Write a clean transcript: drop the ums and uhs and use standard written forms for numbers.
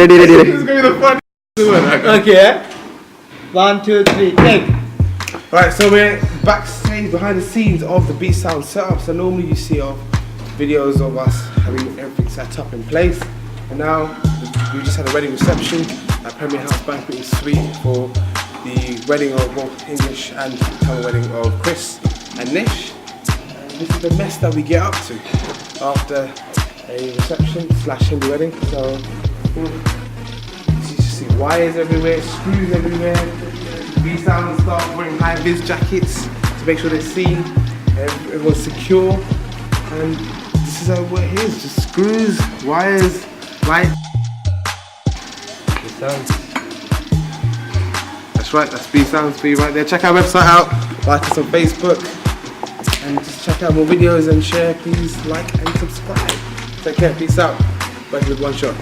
Ready. This is gonna be the funniest one. Okay. 1, 2, 3, take. Right, so we're backstage behind the scenes of the Beat Sound setup. So normally you see videos of us having everything set up in place. And now we just had a wedding reception at Premier House Banqueting Suite for the wedding of both English and Tamil wedding of Chris and Nish. And this is the mess that we get up to after a reception / Hindi wedding. So you see wires everywhere, screws everywhere. B-Sound start wearing high-vis jackets to make sure they're seen, everyone's secure, and this is how it is, just screws, wires, light. B-Sound. That's right, that's B-Sound for you right there. Check our website out, like us on Facebook, and just check out more videos and share. Please like and subscribe. Take care, peace out. Back with one shot.